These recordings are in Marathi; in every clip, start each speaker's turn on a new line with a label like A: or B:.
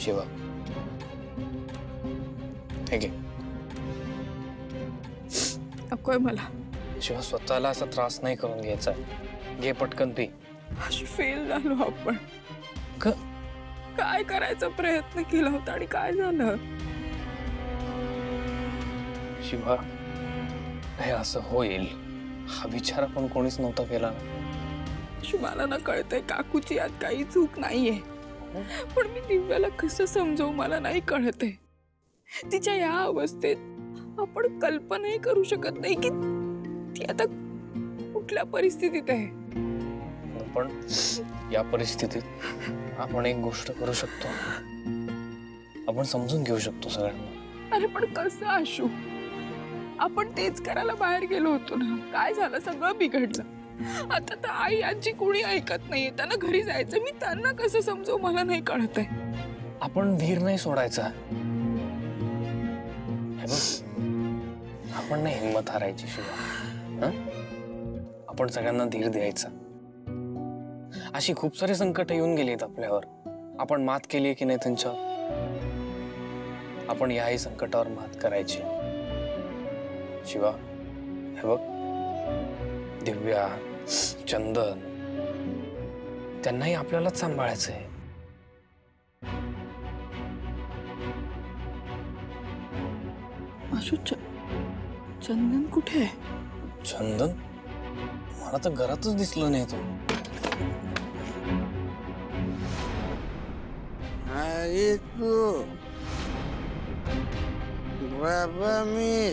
A: शिवा, हे घे.
B: नकोय मला.
A: शिवा, स्वतःला असा त्रास नाही करून घ्यायचा. घे पटकन पी.
B: अशी फेल झालो आपण. काय करायचा प्रयत्न केला होता आणि काय झालं?
A: शिवा, हे असं होईल हा विचार आपण कोणीच नव्हता केला.
B: मला ना कळतंय काकूची यात काही चूक नाहीये, पण मी दिव्याला कसं समजवू मला नाही कळतंय. तिच्या या अवस्थेत आपण कल्पनाही करू शकत नाही की ती आता कुठल्या परिस्थितीत आहे.
A: पण या परिस्थितीत आपण एक गोष्ट करू शकतो. आपण समजून घेऊ शकतो सगळ्यांना.
B: अरे पण कसं आशू? आपण तेच करायला बाहेर गेलो होतो ना. काय झालं? सगळं बिघडलं. आता तर आई आजी कोणी ऐकत नाहीये. त्यांना घरी जायचं. मी त्यांना कसं समजवू मला नाही कळत आहे.
A: आपण धीर नाही सोडायचा. हे बघ, आपण नाही हिंमत हारायची शिवा. आपण सगळ्यांना धीर द्यायचा. अशी खूप सारी संकट येऊन गेलीत आपल्यावर. आपण मात केली की नाही त्यांच्यावर? आपण याही संकटावर मात करायची. शिवा, हे बघ, दिव्या, चंदन, त्यांनाही आपल्यालाच सांभाळायचंय.
B: आशू, चंदन कुठे आहे?
A: चंदन? मला तर घरातच दिसलं नाही तो.
C: आई तू बाबा मी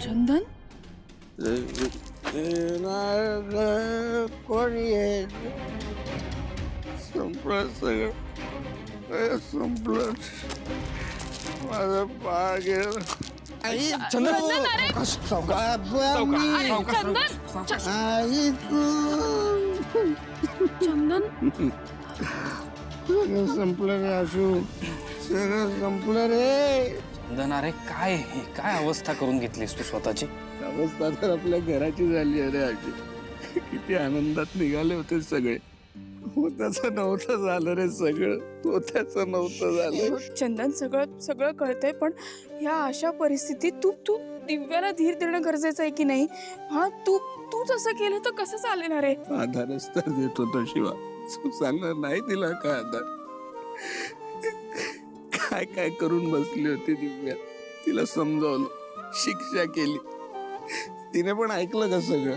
B: चंदन?
C: कोणी आहे? संपलं सगळं, संपलं. माझं पाय गेलं. आई
B: चंदन, अरे!
C: बाबा मी आई तू
B: चंदन,
C: सगळं संपलं रे आशू, सगळं संपलं रे.
A: चंदन, अरे काय काय अवस्था करून घेतलीस तू स्वतःची?
C: अवस्था तर आपल्या घराची झाली अरे आजी. किती आनंदात निघाले होते सगळे. होत्याचं नव्हतं झालं रे सगळं. होत्याचं नव्हतं झालं.
B: चंदन, सगळं कळतंय, पण या अशा परिस्थितीत तू दिव्याला धीर देणं गरजेचं आहे की नाही? हा, तूच असं केलं तर कसं चालेल? अरे
C: आधारच तर देत होता शिवा. सुसानं नाही दिला का आधार? काय काय करून बसली होती दिव्या. तिला समजावलं, शिक्षा केली. तिने पण ऐकलं का सगळं?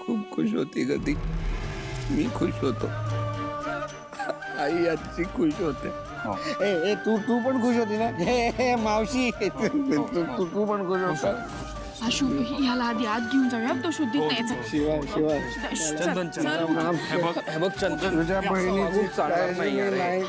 C: खूप खुश होती ग ती. मी खुश होतो. आई आजची खुश होते. ए तू पण खुश होती ना? हे मावशी, तू पण खुश होता.
B: आशू, ह्याला आधी आत घेऊन जाऊया. तो शुद्धीत न्यायचा.
C: शिवा
A: चंदन, चंदन, हे बघ चंदन,
C: तुझ्या बहिणीची
A: चालणार नाही अरे.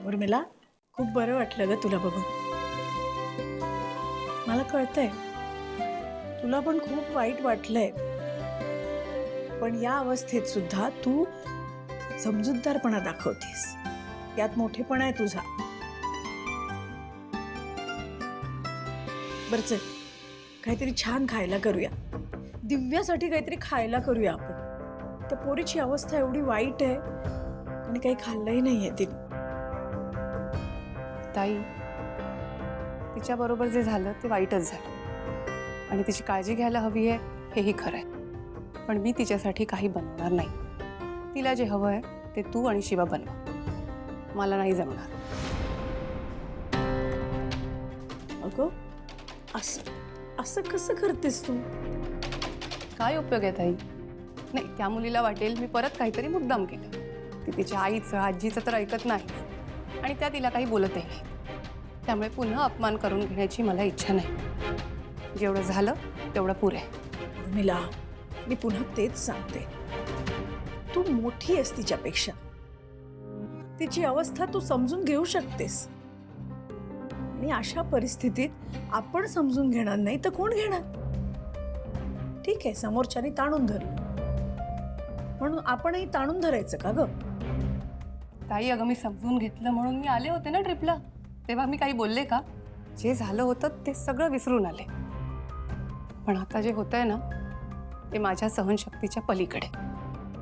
D: उर्मिला, खूप बरं वाटलं ग तुला बघून. मला कळतंय तुला पण खूप वाईट वाटलंय, पण या अवस्थेत सुद्धा तू समजूतदारपणा दाखवतेस. यात मोठेपणा आहे तुझा. बरं चल, काहीतरी छान खायला करूया. दिव्यासाठी काहीतरी खायला करूया आपण. त्या पोरीची अवस्था एवढी वाईट आहे आणि काही खाल्लंही नाहीये तिने.
E: ताई, तिच्या बरोबर जे झालं ते वाईटच झालं आणि तिची काळजी घ्यायला हवी आहे हेही खरं आहे. पण मी तिच्यासाठी काही बनवणार नाही. तिला जे हवं आहे ते तू आणि शिवा बनवा. मला नाही जमणार.
D: अगं, असं कसं करतेस तू?
E: काय उपयोग आहे ताई? नाही, त्या मुलीला वाटेल मी परत काहीतरी मुद्दाम केलं. ती तिच्या आईचं आजीचं तर ऐकत नाही आणि त्या तिला काही बोलतही नाही. त्यामुळे पुन्हा अपमान करून घेण्याची मला इच्छा नाही. जेवढं झालं तेवढं पुरे.
D: उर्मिला, मी पुन्हा तेच सांगते, तू मोठी आहेस तिच्यापेक्षा. तिची अवस्था तू समजून घेऊ शकतेस. आणि अशा परिस्थितीत आपण समजून घेणार नाही तर कोण घेणार? ठीक आहे, समोरच्याने ताणून धरलं म्हणून आपणही ताणून धरायचं का ग?
E: ताई, अगं मी समजून घेतलं म्हणून मी आले होते ना ट्रिपला. तेव्हा मी काही बोलले का? जे झालं होतं ते सगळं विसरून आले. पण आता जे होतंय ना ते माझ्या सहनशक्तीच्या पलीकडे.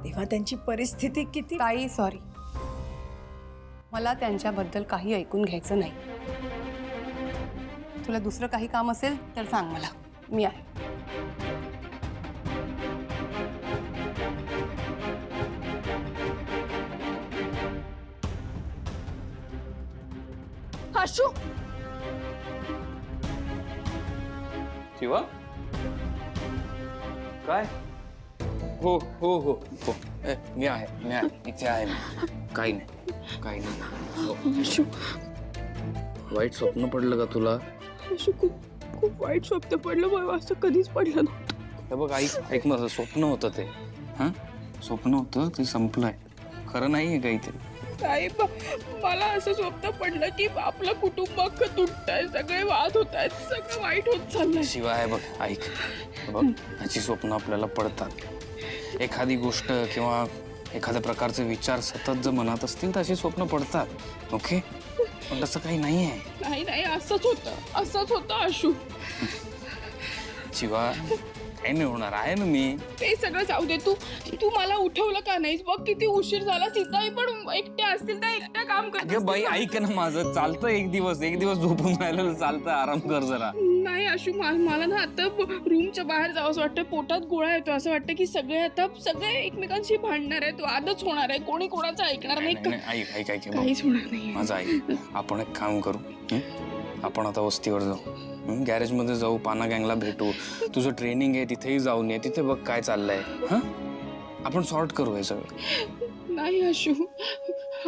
D: तेव्हा त्यांची परिस्थिती किती.
E: ताई सॉरी, मला त्यांच्याबद्दल काही ऐकून घ्यायचं नाही. तुला दुसरं काही काम असेल तर सांग मला, मी आहे.
B: आशू,
A: शिवा, काय? हो हो हो हो, मी आहे इथे आहे मी. काही नाही. हो.
B: आशू,
A: वाईट स्वप्न पडलं का तुला?
B: आशू, खूप वाईट स्वप्न पडलं. मला असं कधीच पडलं नव्हतं.
A: हे बघ, ऐक माझं स्वप्न होतं ते. हां, स्वप्न होतं ते संपलंय. खरं नाहीये काहीतरी.
B: साहेब, मला असं स्वप्न पडलं की आपलं कुटुंब अख्खं तुटतंय, सगळे वाद होत आहेत, सगळं वाईट होत चाललंय.
A: शिवाय बघ, ऐक, बघ, ह्याची स्वप्न आपल्याला पडतात. एखादी गोष्ट किंवा एखाद्या प्रकारचे विचार सतत जर मनात असतील तर अशी स्वप्न पडतात. ओके, पण तसं काही नाही आहे.
B: नाही, असंच होतं आशू.
A: शिवा, काही नाही होणार आहे ना मी.
B: ते सगळं जाऊ दे. तू मला उठवलं का नाहीस? बघ किती उशीर झाला. सीताई पण एकट्या असतील तर एकट्या काम
A: अगं
B: करत.
A: बाई, ऐक ना माझं. चालतं एक दिवस झोपून राहिलं चालतं. आराम कर जरा.
B: नाही आशू, मला ना आता रूमच्या बाहेर जावं असं वाटतं. पोटात गोळा येतो. असं वाटतं की सगळे एकमेकांशी भांडणार आहेत, वादच होणार आहे. कोणी कोणाचं ऐकणार नाही.
A: ऐक
B: काहीच होणार नाही.
A: माझं ऐक. आपण एक काम करू. आपण आता वस्तीवर जाऊ, गॅरेज मध्ये जाऊ, पाना गँगला भेटू. तुझं ट्रेनिंग आहे तिथेही जाऊन ये. तिथे बघ काय चाललंय. हा, आपण सॉर्ट करू हे सगळं.
B: नाही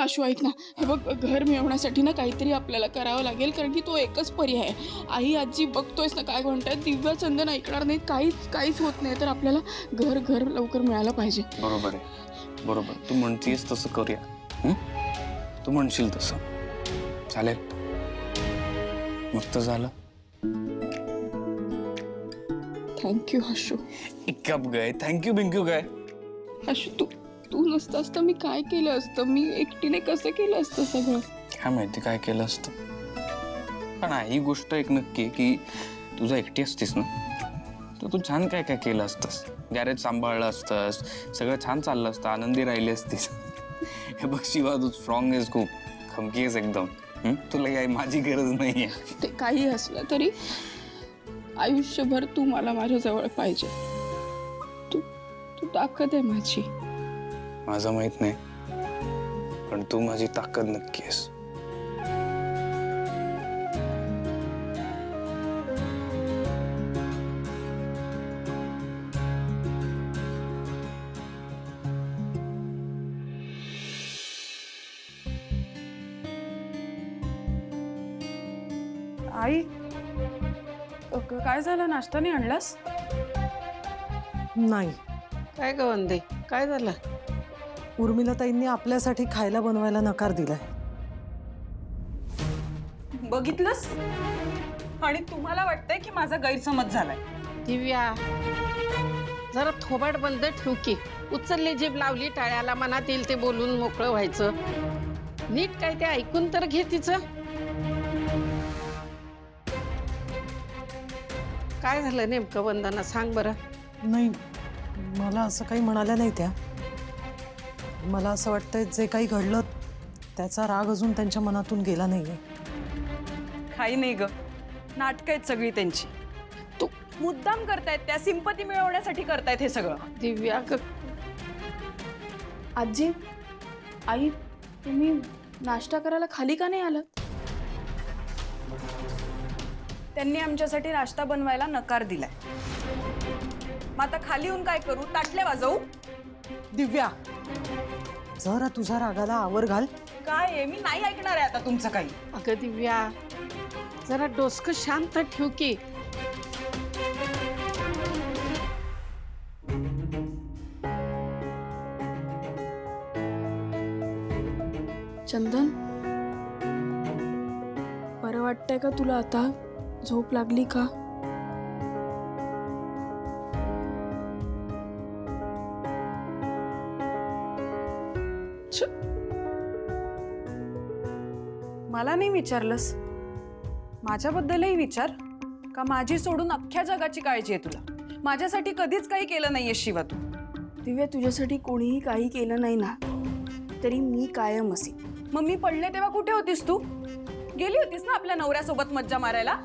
B: आशू ऐक ना. हे बघ, घर मिळवण्यासाठी ना काहीतरी आपल्याला करावं लागेल, कारण की तो एकच पर्याय आहे. आई आजी बघतोयस ना काय म्हणतायत. दिव्या चंदन ऐकणार नाही. काहीच होत नाही. तर आपल्याला घर लवकर मिळालं पाहिजे.
A: बरोबर आहे, बरोबर. तू म्हणतीस तसं करूया. तू म्हणशील तसं चालेल. मस्त झालं.
B: थँक्यू आशू.
A: कप गए थँक्यू बिंक्यू काय?
B: आशू, तू नसतास तर मी काय केलं असतं? मी एकटीने कसं केलं असतं सगळं?
A: काय माहिती काय केलं असतं. पण ही गोष्ट एक नक्की आहे की तुझं एकटी असतीस ना तर तू छान काय काय केलं असतंस. गॅरेज सांभाळलं असतंस, सगळं छान चाललं असतं, आनंदी राहिली असतीस. हे बघ शिवा, तू स्ट्रॉंग आहेस, खूप खमकी आहेस एकदम. तुला काही माझी गरज नाही आहे.
B: ते काही असलं तरी आयुष्यभर तू मला माझ्या जवळ पाहिजे. तू ताकद आहे माझी.
A: माझं माहित नाही, पण तू माझी ताकद नक्की आहेस.
F: आई, काय झालं? नाश्ता नाही आणलास?
G: नाही,
H: काय ग वंदे, काय झालं?
G: उर्मिलाताईंनी आपल्यासाठी खायला बनवायला नकार दिलाय.
F: बघितलंस? आणि तुम्हाला वाटतंय की माझा गैरसमज झालाय.
H: दिव्या, जरा थोबाड बंद ठेव की. उचलली जीभ लावली टाळ्याला, मनात येईल ते बोलून मोकळं व्हायचं. नीट काय ते ऐकून तर घे तिचं. काय झालं नेमकं वंदना, सांग बरं.
G: नाही, मला असं काही म्हणाल्या नाही त्या. मला असं वाटतंय जे काही घडलं त्याचा राग अजून त्यांच्या मनातून गेला नाहीये.
F: काही नाही ग, नाटक आहेत सगळी त्यांची. तू मुद्दाम करतायत, त्या सिंपती मिळवण्यासाठी करतायत हे सगळं.
H: दिव्या,
B: आजी, आई, तुम्ही नाश्ता करायला खाली का नाही आलात?
F: त्यांनी आमच्यासाठी नाश्ता बनवायला नकार दिलाय. मग आता खाली येऊन काय करू? ताटल्या वाजवू?
G: दिव्या, जरा तुझ्या रागाला आवर घाल.
F: काय आहे, मी नाही ऐकणार आहे आता तुमचं काही.
H: अगं दिव्या, जरा डोसकं शांत ठेव की.
B: चंदन, बरं वाटतंय का तुला आता? झोप लागली का?
F: मला नाही विचारलंस? माझ्याबद्दलही विचार. का माझी सोडून अख्ख्या जगाची काळजी आहे तुला? माझ्यासाठी कधीच काही केलं नाहीये शिवा तू.
B: दिव्या, तुझ्यासाठी कोणीही काही केलं नाही ना, तरी मी कायम असे.
F: मग मी पडले तेव्हा कुठे होतीस तू? गेली होतीस ना आपल्या नवऱ्यासोबत मज्जा मारायला.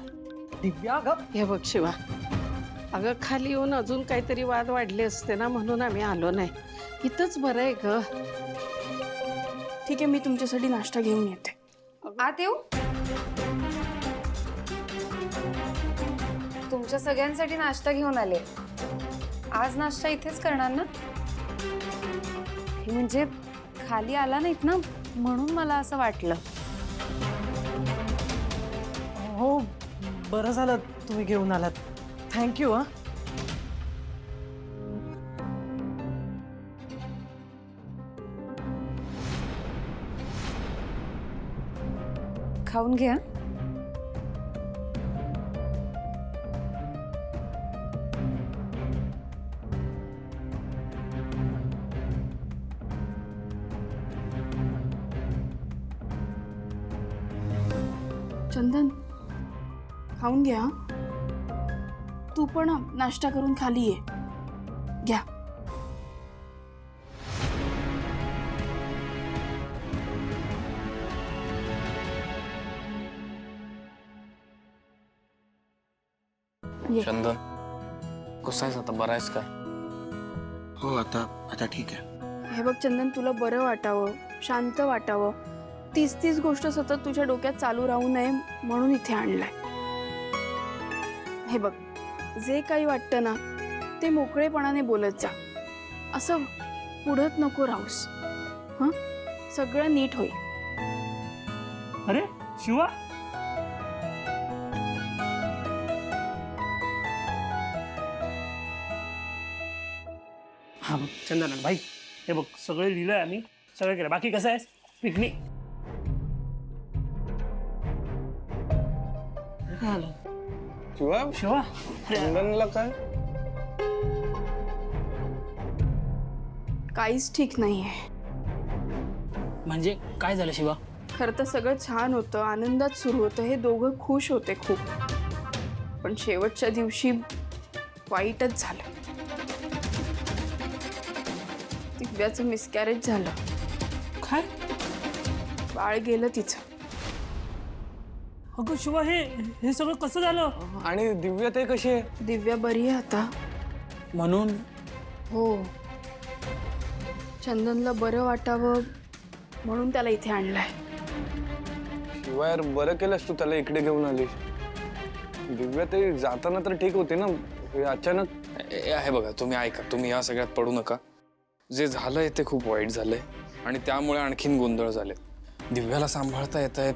A: दिव्या ग,
H: हे बघ शिवा, अगं खाली येऊन अजून काहीतरी वाद वाढले असते ना, म्हणून आम्ही आलो नाही. इथंच बरं आहे ग.
B: ठीक आहे, मी तुमच्यासाठी नाश्ता घेऊन येते.
I: आत येऊ? तुमच्या सगळ्यांसाठी नाश्ता घेऊन आले. आज नाश्ता इथेच करणार ना? हे म्हणजे खाली आला नाहीत ना, म्हणून मला असं वाटलं.
G: हो, बरं झालं तुम्ही घेऊन आलात. थँक्यू. हा,
I: खाऊन घ्या.
B: चंदन, खाऊन घ्या. तू पण नाश्ता करून खाली ये. घ्या. ये.
A: चंदन, कसं आहेस आता? बरा आहेस का?
C: हो, आता ठीक आहे.
B: हे बघ चंदन, तुला बरं वाटावं, शांत वाटावं, तीच गोष्ट सतत तुझ्या डोक्यात चालू राहू नये म्हणून इथे आणलंय. हे बघ, जे काही वाटतं ना ते मोकळेपणाने बोलत जा. असं पुढत नको राहूस. हं, सगळं नीट होईल.
J: अरे शिवा, हा बघ चंदन भाई, हे बघ सगळं लिहिलंय आम्ही, सगळं केलं. बाकी कसं आहे पिकनिक?
C: शिवा,
J: शिवा,
C: चंदनला काय?
B: काहीच ठीक नाहीये.
J: म्हणजे काय झालं शिवा?
B: खरं तर सगळं छान होतं, आनंदात सुरू होतं, हे दोघं खुश होते खूप. पण शेवटच्या दिवशी वाईटच झालं. दिव्याचं मिसकॅरेज झालं.
J: काय?
B: बाळ गेलं तिचं.
J: अगं शिवा, हे सगळं कसं झालं?
A: आणि दिव्या ते कशी आहे?
B: दिव्या बरी आहे आता.
J: म्हणून
B: हो, चंदनला बरं वाटावं म्हणून त्याला इथे आणलंय.
A: शिवाय बरं केलंस तू त्याला इकडे घेऊन आलीस. दिव्या ते जाताना तर ठीक होती ना, हे अचानक. हे बघा, तुम्ही ऐका, तुम्ही या सगळ्यात पडू नका. जे झालंय ते खूप वाईट झालंय आणि त्यामुळे आणखीन गोंधळ झाले. दिव्याला सांभाळता येत आहे,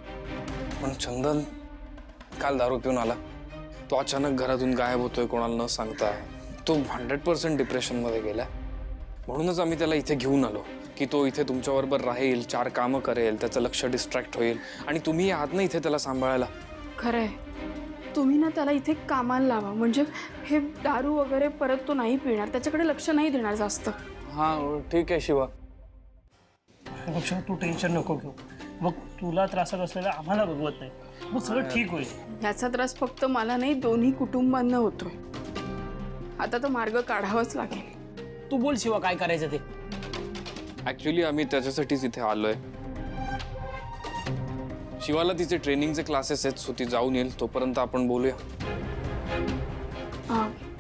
A: पण चंदन काल दारू पिऊन आला. तो अचानक घरातून गायब होतोय कोणाला न सांगता. तो 100% डिप्रेशनमध्ये गेला. म्हणूनच आम्ही त्याला इथे घेऊन आलो की तो इथे तुमच्याबरोबर राहील, 4 कामं करेल, त्याचं लक्ष डिस्ट्रॅक्ट होईल आणि तुम्ही आहात ना इथे त्याला सांभाळायला.
B: खरंय, तुम्ही ना त्याला इथे कामाला लावा. म्हणजे हे दारू वगैरे परत तो नाही पिणार, त्याच्याकडे लक्ष नाही देणार जास्त.
A: हां ठीक आहे शिवा.
J: बघ शिवा, तू टेन्शन नको घेऊ. मग तुला त्रासात असलेला आम्हाला बघवत नाही. मग सगळं ठीक होईल.
B: ह्याचा त्रास फक्त मला नाही, दोन्ही कुटुंबांना होतोय. आता तो मार्ग काढावाच लागेल.
J: तू बोल शिवा, काय करायचं ते.
A: ऍक्च्युली आम्ही त्याच्यासाठीच इथे आलोय. शिवाला तिचे ट्रेनिंगचे क्लासेस आहेत, सो ती जाऊन येईल. तोपर्यंत आपण बोलूया.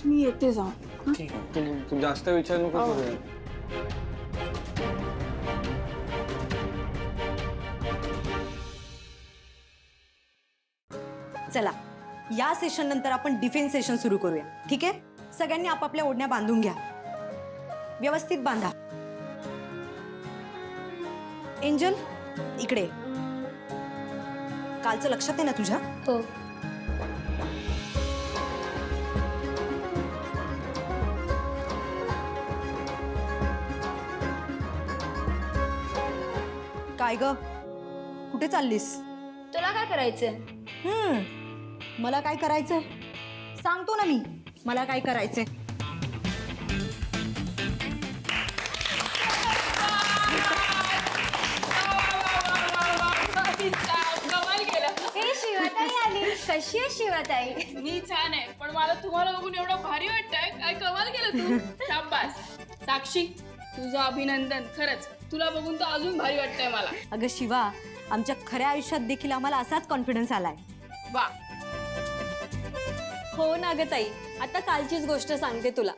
B: मी येते जाऊन.
J: ठीक आहे.
A: तू जास्त विचार नको करूया.
K: चला, या सेशन नंतर आपण डिफेन्स सेशन सुरू करूया. ठीक आहे? सगळ्यांनी आपापल्या ओढण्या बांधून घ्या. व्यवस्थित बांधा. एंजल इकडे ये. कालचं लक्षात आहे ना तुझ्या?
I: हो.
K: काय ग कुठे चाललीस?
I: तुला काय करायचंय?
K: मला काय करायचंय सांगतो ना मी. मला काय करायचंय.
I: हे शिवाताई आली. कशी आहे शिवाताई?
B: मी छान आहे, पण मला तुम्हाला बघून एवढं भारी वाटतंय. काय कमाल केलं तू. शाबास. साक्षी, तुझं अभिनंदन. खरंच तुला बघून तर अजून भारी वाटतंय मला.
K: अगं शिवा, आमच्या खऱ्या आयुष्यात देखील आम्हाला असाच कॉन्फिडन्स आलाय.
B: वा.
L: हो ना ग ताई, आता कालचीच गोष्ट सांगते तुला.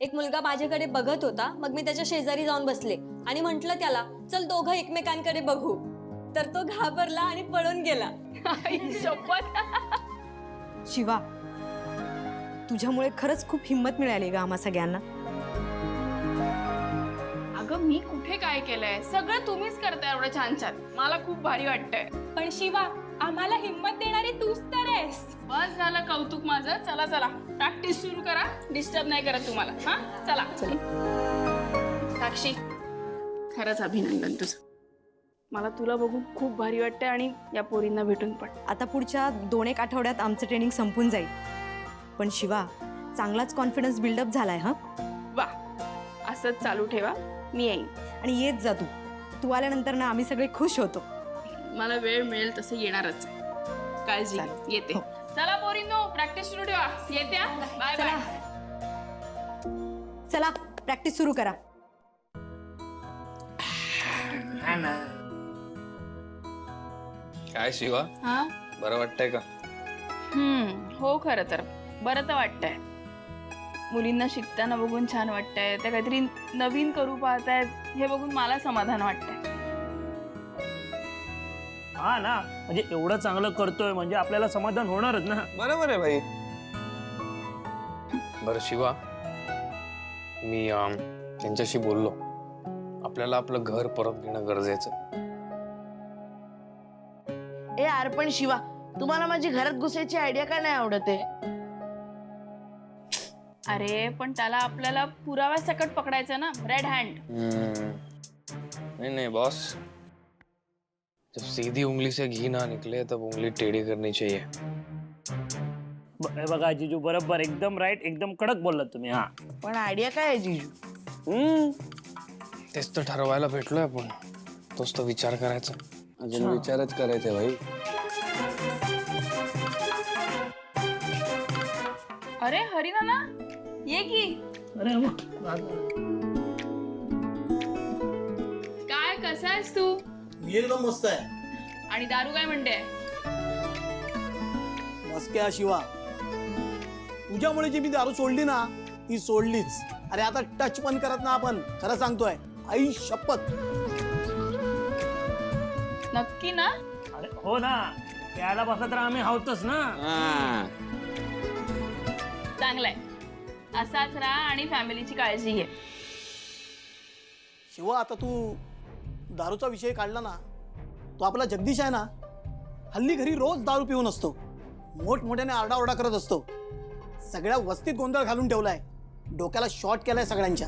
L: एक मुलगा माझ्याकडे बघत होता, मग मी त्याच्या शेजारी जाऊन बसले आणि म्हंटल त्याला, चल दोघं एकमेकांकडे बघू. तर तो घाबरला आणि पळून गेला.
B: शपथ.
K: शिवा, तुझ्यामुळे खरंच खूप हिंमत मिळाली ग आम्हा सगळ्यांना.
B: अगं मी कुठे काय केलंय? सगळं तुम्हीच करताय एवढं छान छान. मला खूप भारी वाटतंय.
L: पण शिवा, आम्हाला हिंमत देणारी तूच तर आहेस.
B: बस झालं कौतुक माझं. चला चला, प्रॅक्टिस सुरू करा. डिस्टर्ब नाही करत तुम्हाला. हा चला. साक्षी, खरंच अभिनंदन तुझं. मला तुला बघून खूप भारी वाटतंय आणि या पोरींना भेटून पण.
K: आता पुढच्या 2-1 आठवड्यात आमचं ट्रेनिंग संपून जाईल. पण शिवा, चांगलाच कॉन्फिडन्स बिल्डअप झालाय. हा
B: वा, असंच चालू ठेवा. मी येईन.
K: आणि येत जा तू. तू आल्यानंतर ना आम्ही सगळे खुश होतो.
B: मला वेळ मिळेल तसं येणारच. काळजी घे. येते. चला पोरींनो, प्रॅक्टिस सुरू ठेवा. येते. Bye bye.
K: चला प्रॅक्टिस सुरू करा.
A: काय शिवा,
B: हा.
A: बरं वाटतंय का?
B: हो, खरं तर बरं तर वाटतंय. मुलींना शिकताना बघून छान वाटतंय. त्या काहीतरी नवीन करू पाहतायत हे बघून मला समाधान वाटतंय.
J: हा ना, म्हणजे एवढं चांगलं करतोय म्हणजे आपल्याला समाधान होणारच ना.
A: बरोबर आहे भाई. बरं शिवा, मी त्यांच्याशी बोललो. आपल्याला आपलं घर परत घेणं गरजेचं.
M: ए यार, पण शिवा, तुम्हाला माझी घरात घुसायची आयडिया का नाही आवडत आहे?
B: अरे पण त्याला आपल्याला पुराव्या सकट पकडायचं ना, रेड हँड.
A: नहीं नहीं बॉस, जब सीधी उंगली से घी ना निकले तब उंगली टेढ़ी करनी चाहिए.
J: हे बघा जिजू, बरोबर, एकदम राईट, एकदम कडक बोललात तुम्ही. हा,
M: पण आयडिया काय आहे जीजू?
A: तेच तर ठरवायला भेटलोय आपण. तोच तो विचार करायचा.
C: अजून विचारच करायचे भाई.
B: अरे हरिनाना, ये की.
J: अरे
B: काय, कसा आहेस तू?
N: मी एकदम मस्त आहे.
B: आणि दारू काय म्हणते?
N: मस्त आहे शिवा. तुझ्यामुळे जी मी दारू सोडली ना, ती सोडलीच. अरे आता टच पण करत ना आपण. खरं सांगतोय, आई शपथ.
B: नक्की ना?
J: अरे हो ना, त्याला बसला तर आम्ही हावतच ना.
B: चांगलंय. असाच राहा आणि फॅमिलीची काळजी घे.
N: शिवा, आता तू दारूचा विषय काढला ना, तो आपला जगदीश आहे ना, हल्ली घरी रोज दारू पिऊन असतो. मोठमोठ्याने आरडाओरडा करत असतो. सगळ्या वस्तीत गोंधळ घालून ठेवलाय. डोक्याला शॉर्ट केलाय सगळ्यांच्या.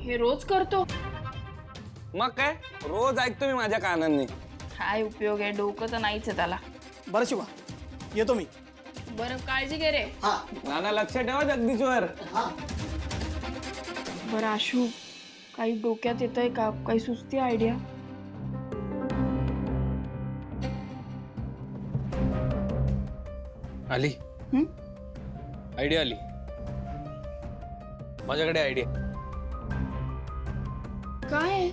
B: हे रोज करतो?
C: मग काय, रोज ऐकतो मी माझ्या कानांनी.
B: काय उपयोग आहे, डोकं तर नाहीच आहे त्याला.
N: बरं शिवा, येतो मी.
B: बरं, काळजी घे रे.
N: हा.
C: नाना लक्ष ठेवा जगदीशवर.
B: बरं आशू, काही डोक्यात येतंय का? काही सुचती आयडिया?
A: आली आयडिया आली. माझ्याकडे आयडिया.
B: काय?